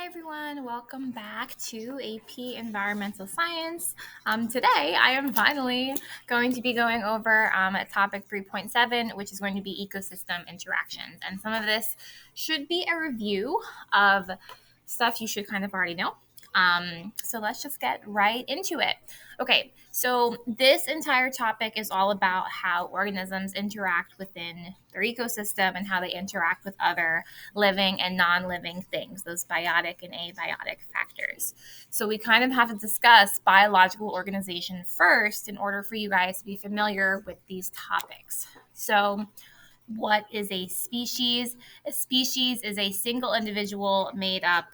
everyone, welcome back to AP Environmental Science. Today I am finally going to be going over topic 3.7, which is going to be ecosystem interactions. And some of this should be a review of stuff you should kind of already know. So let's just get right into it. Okay, so this entire topic is all about how organisms interact within their ecosystem and how they interact with other living and non-living things, those biotic and abiotic factors. So we kind of have to discuss biological organization first in order for you guys to be familiar with these topics. So what is a species? A species is a single individual made up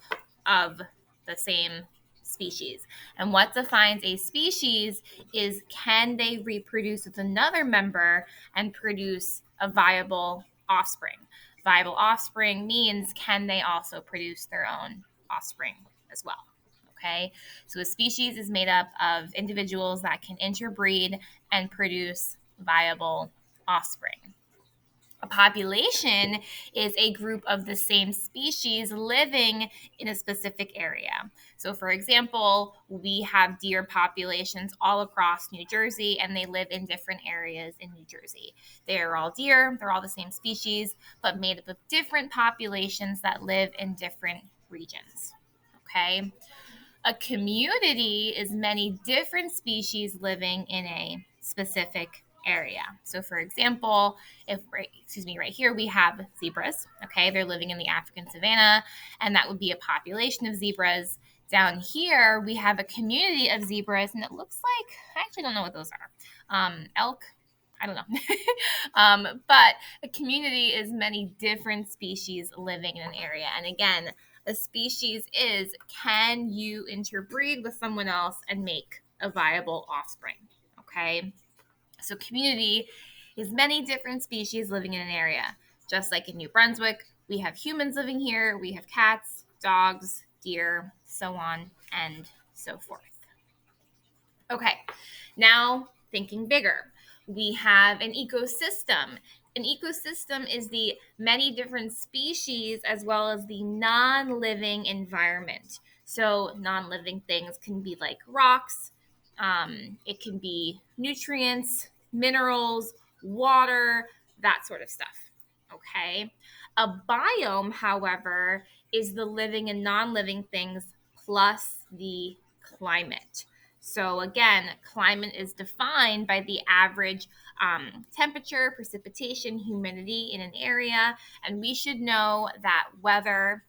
of the same species. And what defines a species is, can they reproduce with another member and produce a viable offspring? Viable offspring means, can they also produce their own offspring as well? Okay, so a species is made up of individuals that can interbreed and produce viable offspring. A population is a group of the same species living in a specific area. So, for example, we have deer populations all across New Jersey, and they live in different areas in New Jersey. They are all deer, they're all the same species, but made up of different populations that live in different regions. Okay. A community is many different species living in a specific area. So, for example, right here we have zebras. Okay, they're living in the African savanna, and that would be a population of zebras. Down here, we have a community of zebras, and it looks like, I actually don't know what those are. Elk, I don't know. But a community is many different species living in an area. And again, a species is, can you interbreed with someone else and make a viable offspring? Okay. So community is many different species living in an area. Just like in New Brunswick, we have humans living here, we have cats, dogs, deer, so on and so forth. Okay, now thinking bigger. We have an ecosystem. An ecosystem is the many different species as well as the non-living environment. So non-living things can be like rocks, it can be nutrients, minerals, water, that sort of stuff. Okay. A biome, however, is the living and non-living things plus the climate. So again, climate is defined by the average temperature, precipitation, humidity in an area, and we should know that weather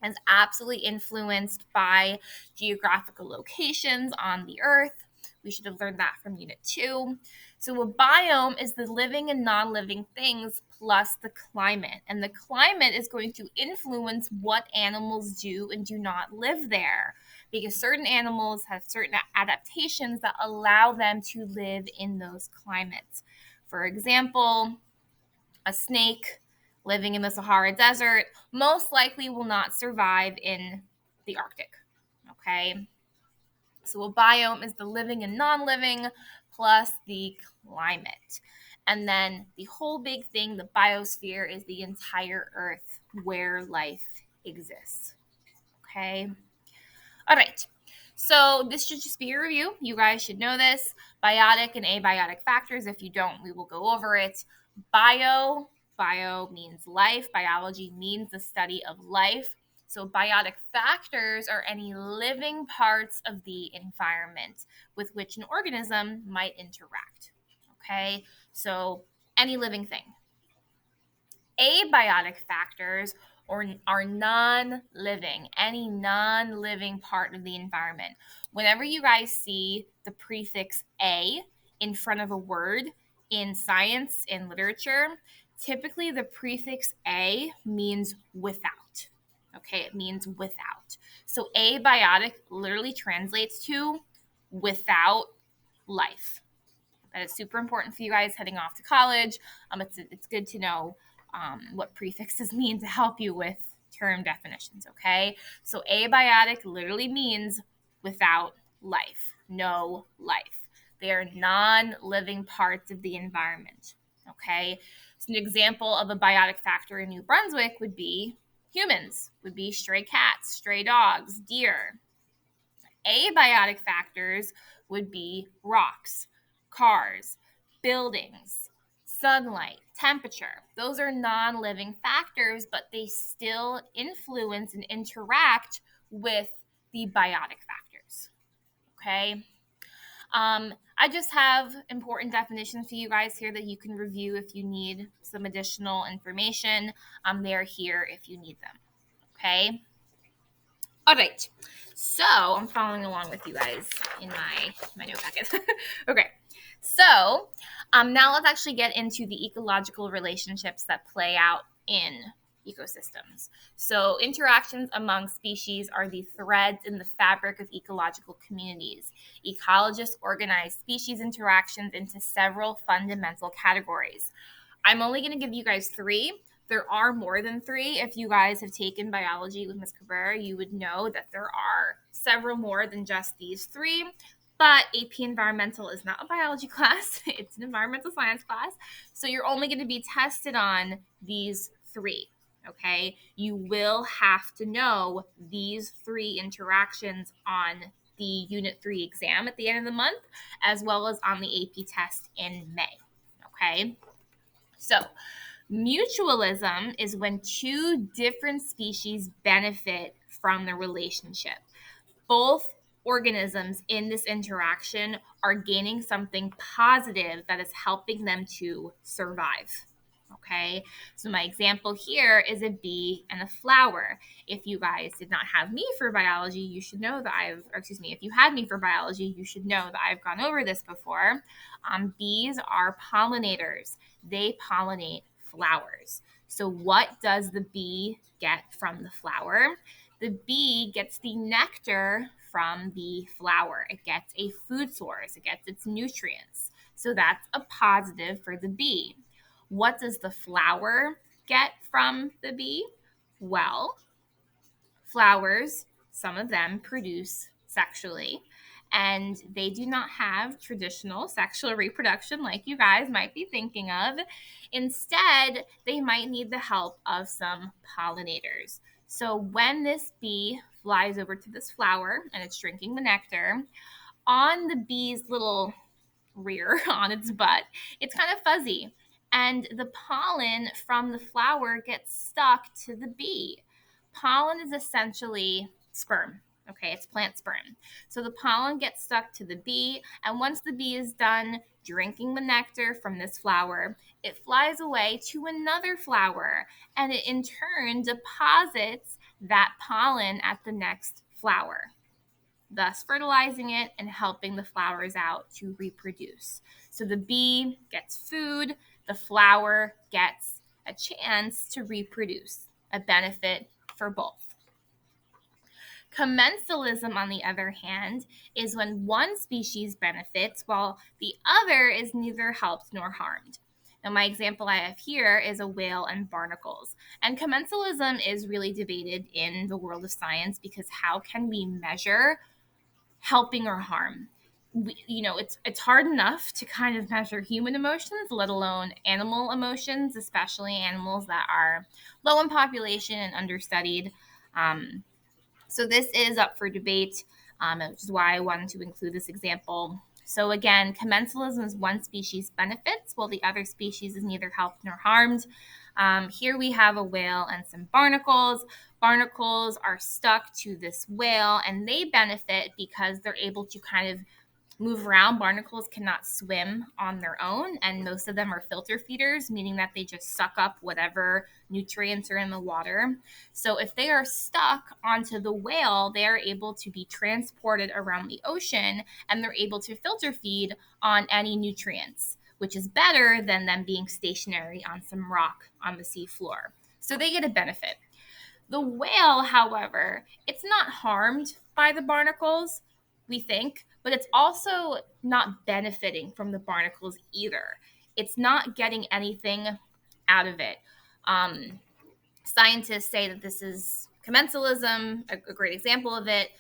is absolutely influenced by geographical locations on the earth. We should have learned that from Unit 2. So a biome is the living and non-living things plus the climate. And the climate is going to influence what animals do and do not live there, because certain animals have certain adaptations that allow them to live in those climates. For example, a snake living in the Sahara Desert most likely will not survive in the Arctic. Okay. So a biome is the living and non-living plus the climate. And then the whole big thing, the biosphere, is the entire Earth where life exists. Okay. All right. So this should just be a review. You guys should know this. Biotic and abiotic factors. If you don't, we will go over it. Bio means life. Biology means the study of life. So biotic factors are any living parts of the environment with which an organism might interact. Okay, so any living thing. Abiotic factors are non-living, any non-living part of the environment. Whenever you guys see the prefix a in front of a word in science and literature, typically the prefix a means without. Okay, it means without. So abiotic literally translates to without life. That is super important for you guys heading off to college. It's good to know what prefixes mean to help you with term definitions, okay? So abiotic literally means without life, no life. They are non-living parts of the environment, okay? So an example of a biotic factor in New Brunswick would be Humans would be stray cats, stray dogs, deer. Abiotic factors would be rocks, cars, buildings, sunlight, temperature. Those are non-living factors, but they still influence and interact with the biotic factors. Okay. I just have important definitions for you guys here that you can review if you need some additional information. They're here if you need them. Okay. All right. So I'm following along with you guys in my note packet. Okay. So now let's actually get into the ecological relationships that play out in ecosystems. So interactions among species are the threads in the fabric of ecological communities. Ecologists organize species interactions into several fundamental categories. I'm only going to give you guys three. There are more than three. If you guys have taken biology with Ms. Cabrera, you would know that there are several more than just these three. But AP Environmental is not a biology class. It's an environmental science class. So you're only going to be tested on these three. Okay? You will have to know these three interactions on the Unit 3 exam at the end of the month, as well as on the AP test in May. Okay? So, mutualism is when two different species benefit from the relationship. Both organisms in this interaction are gaining something positive that is helping them to survive. Okay, so my example here is a bee and a flower. If you guys did not have me for biology, you should know that if you had me for biology, you should know that I've gone over this before. Bees are pollinators. They pollinate flowers. So what does the bee get from the flower? The bee gets the nectar from the flower. It gets a food source. It gets its nutrients. So that's a positive for the bee. What does the flower get from the bee? Well, flowers, some of them produce sexually, and they do not have traditional sexual reproduction like you guys might be thinking of. Instead, they might need the help of some pollinators. So when this bee flies over to this flower and it's drinking the nectar, on the bee's little rear, on its butt, it's kind of fuzzy. And the pollen from the flower gets stuck to the bee. Pollen is essentially sperm. Okay, it's plant sperm. So the pollen gets stuck to the bee, and once the bee is done drinking the nectar from this flower, it flies away to another flower, and it in turn deposits that pollen at the next flower, thus fertilizing it and helping the flowers out to reproduce. So the bee gets food, the flower gets a chance to reproduce, a benefit for both. Commensalism, on the other hand, is when one species benefits while the other is neither helped nor harmed. Now, my example I have here is a whale and barnacles. And commensalism is really debated in the world of science because how can we measure helping or harm? It's hard enough to kind of measure human emotions, let alone animal emotions, especially animals that are low in population and understudied. So this is up for debate, which is why I wanted to include this example. So again, commensalism is one species benefits while the other species is neither helped nor harmed. Here we have a whale and some barnacles. Barnacles are stuck to this whale and they benefit because they're able to kind of move around. Barnacles cannot swim on their own, and most of them are filter feeders, meaning that they just suck up whatever nutrients are in the water. So if they are stuck onto the whale, they are able to be transported around the ocean, and they're able to filter feed on any nutrients, which is better than them being stationary on some rock on the sea floor. So they get a benefit. The whale, however, it's not harmed by the barnacles, we think, but it's also not benefiting from the barnacles either. It's not getting anything out of it. Scientists say that this is commensalism, a great example of it,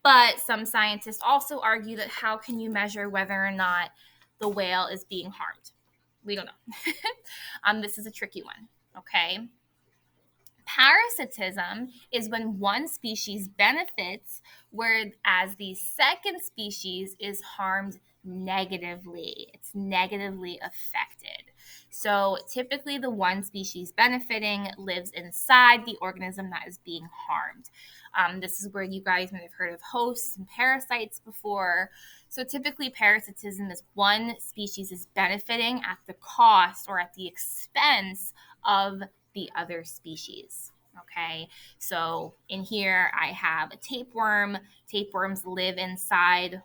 but some scientists also argue that how can you measure whether or not the whale is being harmed? We don't know. This is a tricky one, okay? Parasitism is when one species benefits, whereas the second species is harmed negatively. It's negatively affected. So typically, the one species benefiting lives inside the organism that is being harmed. This is where you guys might have heard of hosts and parasites before. So typically, parasitism is one species is benefiting at the cost or at the expense of the other species. Okay, so in here I have a tapeworm. Tapeworms live inside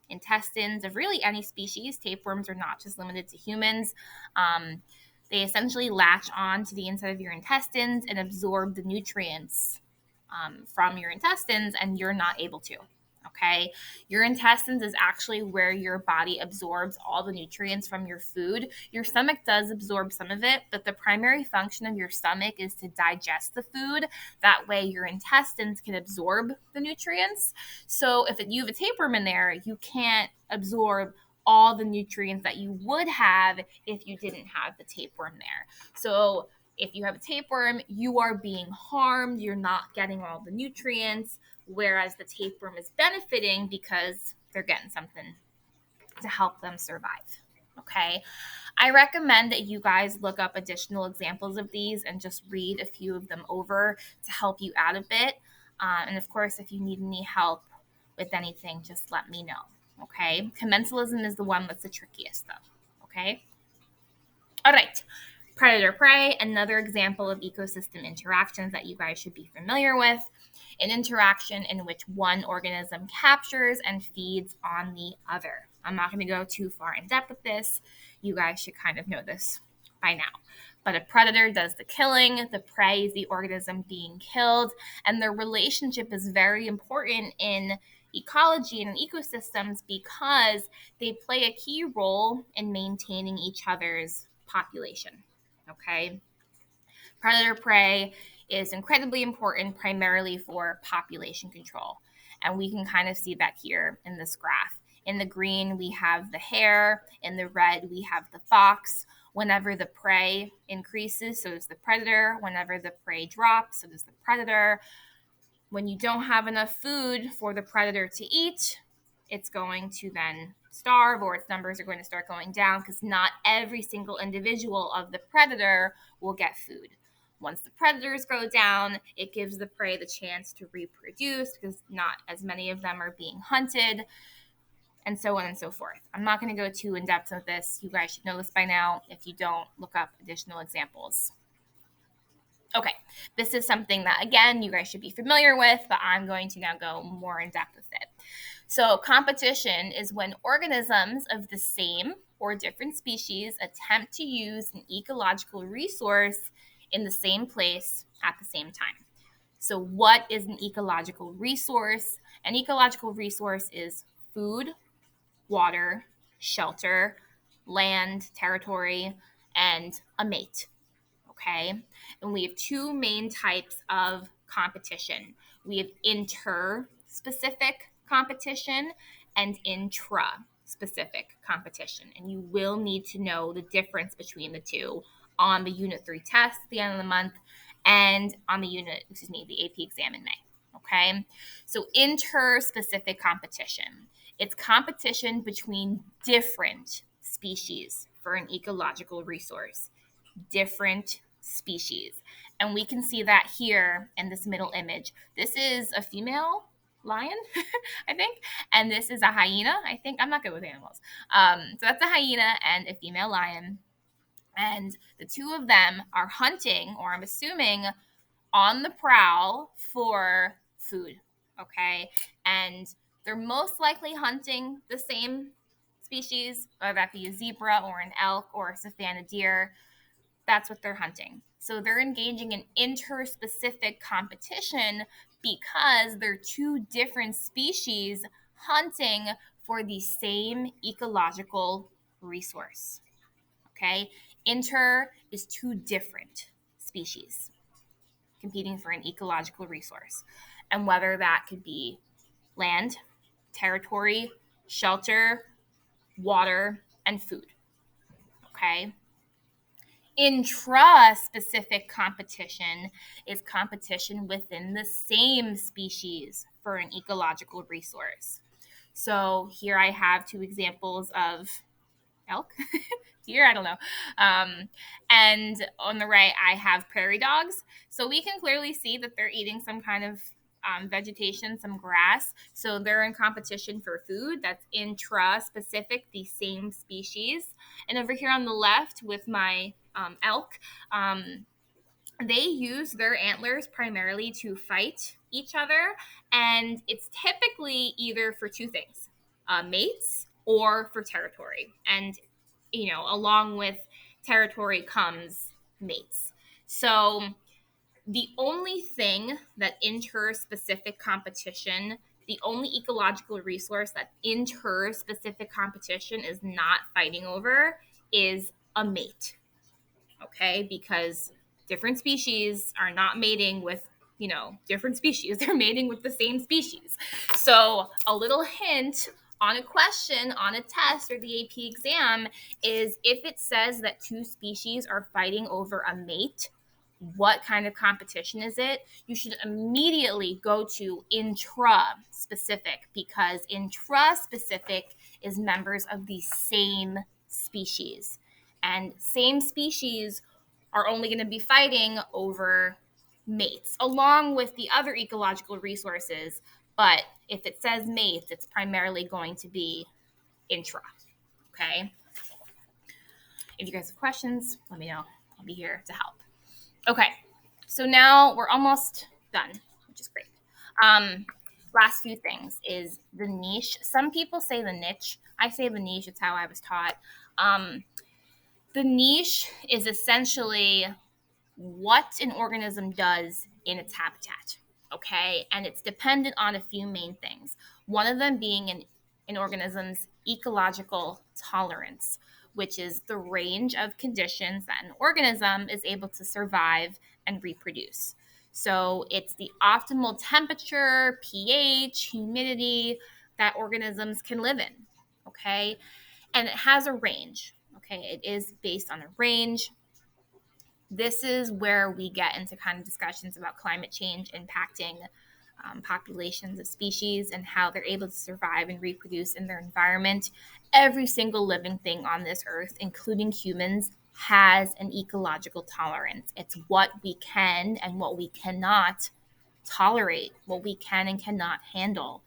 intestines of really any species. Tapeworms are not just limited to humans. They essentially latch on to the inside of your intestines and absorb the nutrients from your intestines, and you're not able to. Okay. Your intestines is actually where your body absorbs all the nutrients from your food. Your stomach does absorb some of it, but the primary function of your stomach is to digest the food. That way, your intestines can absorb the nutrients. So, if you have a tapeworm in there, you can't absorb all the nutrients that you would have if you didn't have the tapeworm there. So, if you have a tapeworm, you are being harmed. You're not getting all the nutrients, whereas the tapeworm is benefiting because they're getting something to help them survive. Okay. I recommend that you guys look up additional examples of these and just read a few of them over to help you out a bit. And of course, if you need any help with anything, just let me know. Okay. Commensalism is the one that's the trickiest, though. Okay. All right. Predator-prey, another example of ecosystem interactions that you guys should be familiar with. An interaction in which one organism captures and feeds on the other. I'm not going to go too far in depth with this. You guys should kind of know this by now. But a predator does the killing, the prey is the organism being killed, and their relationship is very important in ecology and ecosystems because they play a key role in maintaining each other's population. Okay. Predator prey is incredibly important primarily for population control. And we can kind of see that here in this graph. In the green, we have the hare. In the red, we have the fox. Whenever the prey increases, so does the predator. Whenever the prey drops, so does the predator. When you don't have enough food for the predator to eat, it's going to then starve, or its numbers are going to start going down because not every single individual of the predator will get food. Once the predators go down, it gives the prey the chance to reproduce because not as many of them are being hunted, and so on and so forth. I'm not going to go too in depth with this. You guys should know this by now. If you don't, look up additional examples. Okay, this is something that, again, you guys should be familiar with, but I'm going to now go more in depth with it. So competition is when organisms of the same or different species attempt to use an ecological resource in the same place at the same time. So what is an ecological resource? An ecological resource is food, water, shelter, land, territory, and a mate. Okay. And we have two main types of competition. We have inter-specific competition and intra-specific competition. And you will need to know the difference between the two on the Unit 3 test at the end of the month and on the the AP exam in May. Okay. So inter-specific competition. It's competition between different species for an ecological resource. Different species. And we can see that here in this middle image. This is a female lion, I think, and this is a hyena. I think I'm not good with animals. So that's a hyena and a female lion. And the two of them are hunting, or I'm assuming on the prowl for food. Okay. And they're most likely hunting the same species, whether that be a zebra or an elk or a savanna deer. That's what they're hunting. So they're engaging in interspecific competition because they're two different species hunting for the same ecological resource. Okay? Inter is two different species competing for an ecological resource. And whether that could be land, territory, shelter, water, and food. Okay? Intra-specific competition is competition within the same species for an ecological resource. So here I have two examples of elk. Here, I don't know. And on the right, I have prairie dogs. So we can clearly see that they're eating some kind of vegetation, some grass. So they're in competition for food. That's intra-specific, the same species. And over here on the left with my elk, they use their antlers primarily to fight each other. And it's typically either for two things, mates or for territory. And, along with territory comes mates. So the only thing that inter-specific competition, the only ecological resource that inter-specific competition is not fighting over is a mate. Okay, because different species are not mating with different species. They're mating with the same species. So a little hint on a question on a test or the AP exam is, if it says that two species are fighting over a mate, what kind of competition is it? You should immediately go to intra-specific, because intra-specific is members of the same species. And same species are only going to be fighting over mates, along with the other ecological resources. But if it says mates, it's primarily going to be intra. Okay? If you guys have questions, let me know. I'll be here to help. Okay, so now we're almost done, which is great. Last few things is the niche. Some people say the niche. I say the niche. It's how I was taught. The niche is essentially what an organism does in its habitat, okay? And it's dependent on a few main things. One of them being an organism's ecological tolerance, which is the range of conditions that an organism is able to survive and reproduce. So it's the optimal temperature, pH, humidity that organisms can live in, okay? And it has a range, okay? It is based on a range. This is where we get into kind of discussions about climate change impacting populations of species and how they're able to survive and reproduce in their environment. Every single living thing on this earth, including humans, has an ecological tolerance. It's what we can and what we cannot tolerate, what we can and cannot handle.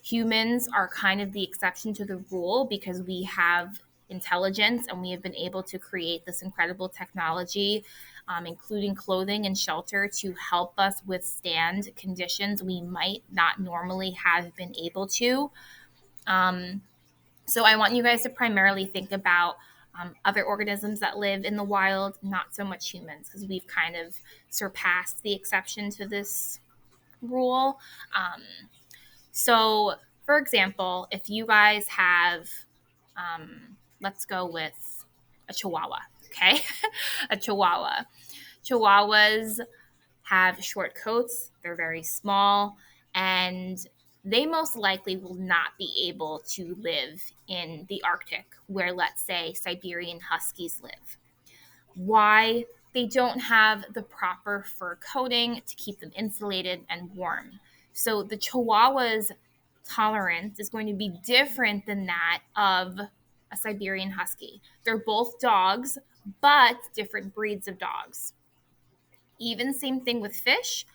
Humans are kind of the exception to the rule because we have intelligence and we have been able to create this incredible technology, including clothing and shelter, to help us withstand conditions we might not normally have been able to. So I want you guys to primarily think about other organisms that live in the wild, not so much humans, because we've kind of surpassed the exception to this rule. So, for example, if you guys have, let's go with a Chihuahua, okay? A Chihuahua. Chihuahuas have short coats, they're very small, and they most likely will not be able to live in the Arctic, where, let's say, Siberian Huskies live. Why? They don't have the proper fur coating to keep them insulated and warm. So the Chihuahua's tolerance is going to be different than that of a Siberian Husky. They're both dogs, but different breeds of dogs. Even same thing with fish.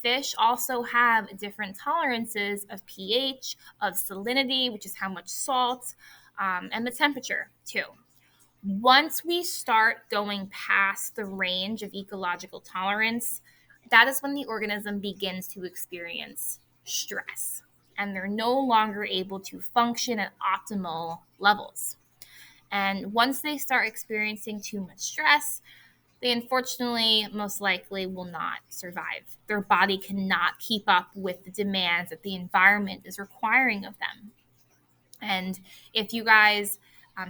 Fish also have different tolerances of pH, of salinity, which is how much salt, and the temperature too. Once we start going past the range of ecological tolerance, that is when the organism begins to experience stress, and they're no longer able to function at optimal levels. And once they start experiencing too much stress, they unfortunately most likely will not survive. Their body cannot keep up with the demands that the environment is requiring of them. And if you guys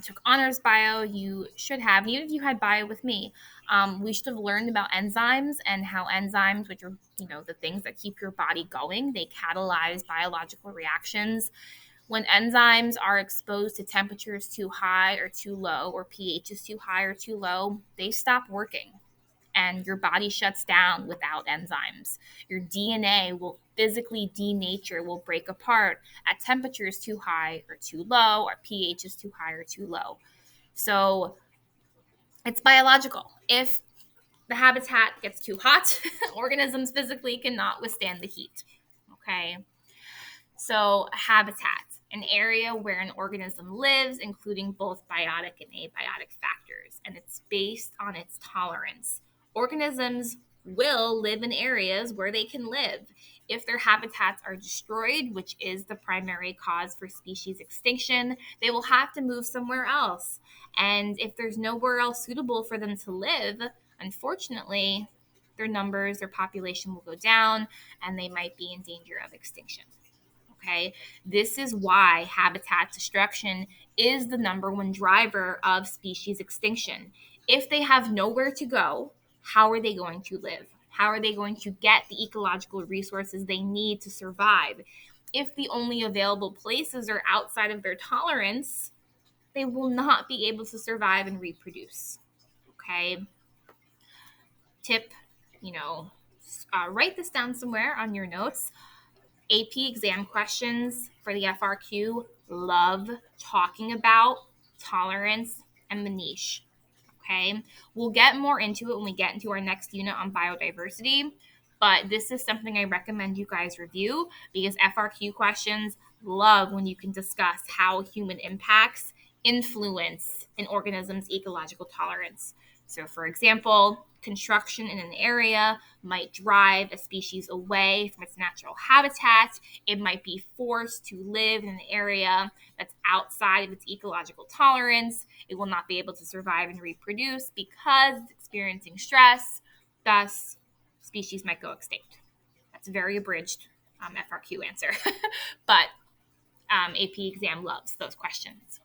took honors bio, you should have, even if you had bio with me, we should have learned about enzymes and how enzymes, which are, the things that keep your body going, they catalyze biological reactions. When enzymes are exposed to temperatures too high or too low, or pH is too high or too low, they stop working and your body shuts down without enzymes. Your DNA will physically denature, will break apart at temperatures too high or too low, or pH is too high or too low. So it's biological. If the habitat gets too hot, organisms physically cannot withstand the heat. Okay. So, a habitat, an area where an organism lives, including both biotic and abiotic factors, and it's based on its tolerance. Organisms will live in areas where they can live. If their habitats are destroyed, which is the primary cause for species extinction, they will have to move somewhere else. And if there's nowhere else suitable for them to live, unfortunately, their population will go down, and they might be in danger of extinction. Okay, this is why habitat destruction is the number one driver of species extinction. If they have nowhere to go, how are they going to live? How are they going to get the ecological resources they need to survive? If the only available places are outside of their tolerance, they will not be able to survive and reproduce. Okay, tip, write this down somewhere on your notes. AP exam questions for the FRQ love talking about tolerance and the niche. Okay. We'll get more into it when we get into our next unit on biodiversity, but this is something I recommend you guys review because FRQ questions love when you can discuss how human impacts influence an organism's ecological tolerance. So, for example, construction in an area might drive a species away from its natural habitat. It might be forced to live in an area that's outside of its ecological tolerance. It will not be able to survive and reproduce because it's experiencing stress. Thus, species might go extinct. That's a very abridged FRQ answer, but AP exam loves those questions.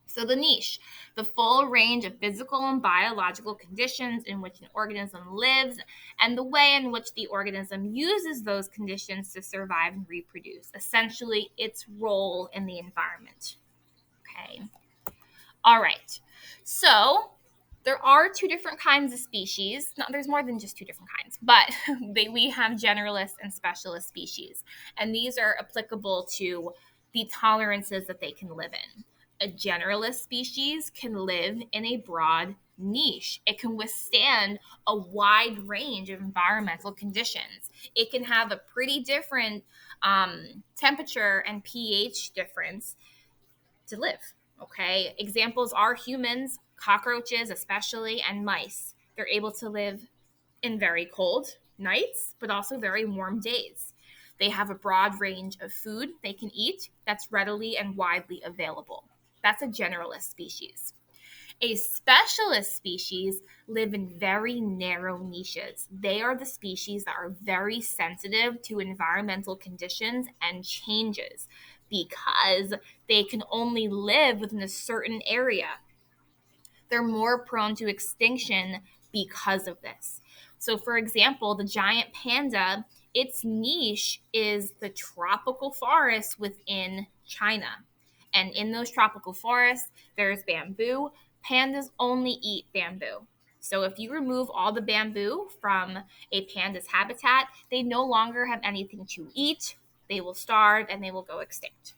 So the niche, the full range of physical and biological conditions in which an organism lives and the way in which the organism uses those conditions to survive and reproduce, essentially its role in the environment. Okay. All right. So there are two different kinds of species. No, there's more than just two different kinds, but we have generalist and specialist species. And these are applicable to the tolerances that they can live in. A generalist species can live in a broad niche. It can withstand a wide range of environmental conditions. It can have a pretty different temperature and pH difference to live. Okay. Examples are humans, cockroaches, especially, and mice. They're able to live in very cold nights, but also very warm days. They have a broad range of food they can eat that's readily and widely available. That's a generalist species. A specialist species live in very narrow niches. They are the species that are very sensitive to environmental conditions and changes because they can only live within a certain area. They're more prone to extinction because of this. So, for example, the giant panda, its niche is the tropical forest within China. And in those tropical forests, there's bamboo. Pandas only eat bamboo. So if you remove all the bamboo from a panda's habitat, they no longer have anything to eat. They will starve and they will go extinct.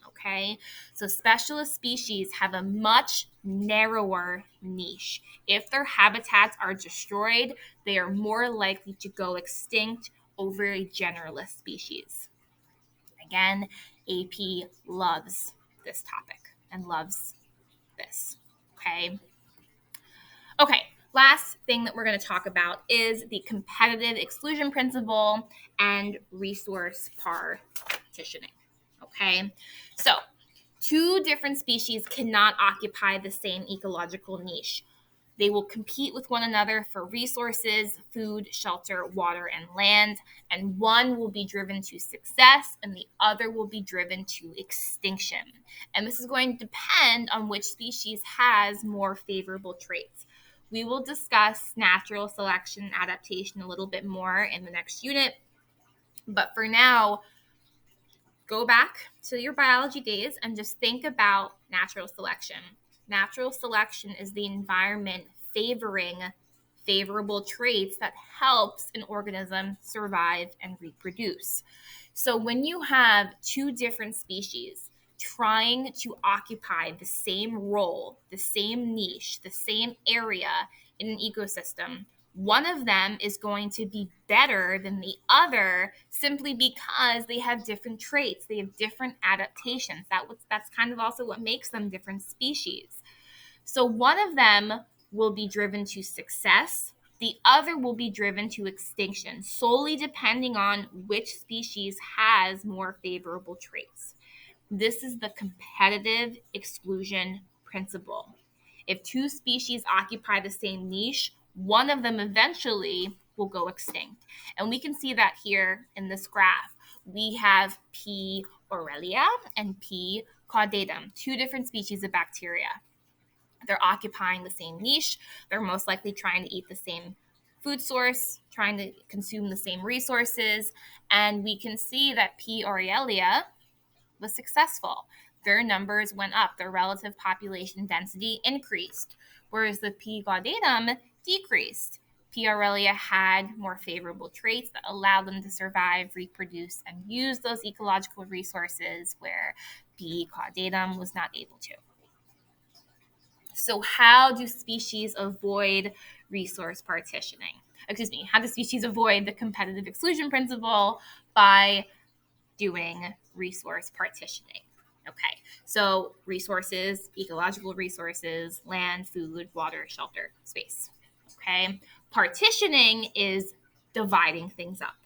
Okay, so specialist species have a much narrower niche. If their habitats are destroyed, they are more likely to go extinct over a generalist species. Again, AP loves this topic and loves this. Okay. Okay. Last thing that we're going to talk about is the competitive exclusion principle and resource partitioning. Okay. So, two different species cannot occupy the same ecological niche. They will compete with one another for resources, food, shelter, water, and land, and one will be driven to success and the other will be driven to extinction. And this is going to depend on which species has more favorable traits. We will discuss natural selection and adaptation a little bit more in the next unit, but for now, go back to your biology days and just think about natural selection. Natural selection is the environment favoring favorable traits that helps an organism survive and reproduce. So when you have two different species trying to occupy the same role, the same niche, the same area in an ecosystem, one of them is going to be better than the other simply because they have different traits, they have different adaptations. That's kind of also what makes them different species. So one of them will be driven to success, the other will be driven to extinction, solely depending on which species has more favorable traits. This is the competitive exclusion principle. If two species occupy the same niche, one of them eventually will go extinct. And we can see that here in this graph. We have P. aurelia and P. caudatum, two different species of bacteria. They're occupying the same niche. They're most likely trying to eat the same food source, trying to consume the same resources. And we can see that P. aurelia was successful. Their numbers went up, their relative population density increased, whereas the P. caudatum decreased. P. aurelia had more favorable traits that allowed them to survive, reproduce, and use those ecological resources where P. caudatum was not able to. So, how do species avoid resource partitioning? How do species avoid the competitive exclusion principle by doing resource partitioning? Okay, so resources, ecological resources, land, food, water, shelter, space. Okay, partitioning is dividing things up.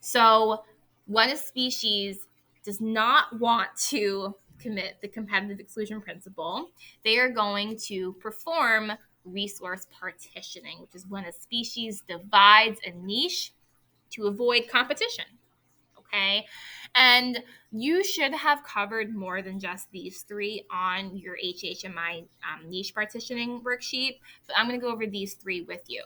So when a species does not want to commit the competitive exclusion principle, they are going to perform resource partitioning, which is when a species divides a niche to avoid competition. Okay. And you should have covered more than just these three on your HHMI niche partitioning worksheet, but I'm going to go over these three with you.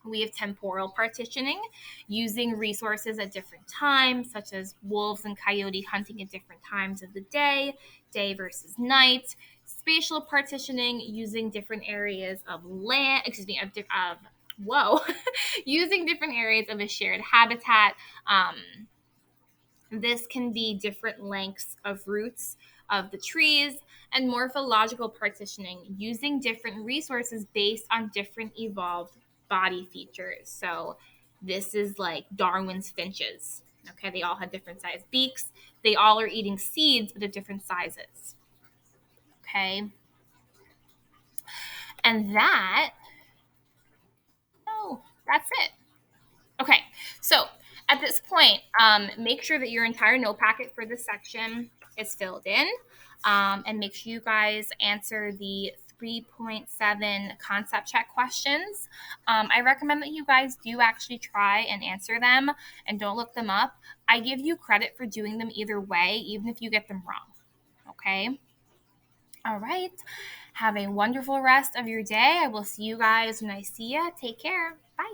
We have temporal partitioning, using resources at different times, such as wolves and coyote hunting at different times of the day versus night. Spatial partitioning, using different areas of land, using different areas of a shared habitat. This can be different lengths of roots of the trees, and morphological partitioning, using different resources based on different evolved body features. So this is like Darwin's finches. Okay, they all had different sized beaks. They all are eating seeds, but of different sizes. Okay. And that's it. Okay, so at this point, make sure that your entire note packet for this section is filled in, and make sure you guys answer the 3.7 concept check questions. I recommend that you guys do actually try and answer them and don't look them up. I give you credit for doing them either way, even if you get them wrong. Okay? All right. Have a wonderful rest of your day. I will see you guys when I see you. Take care. Bye.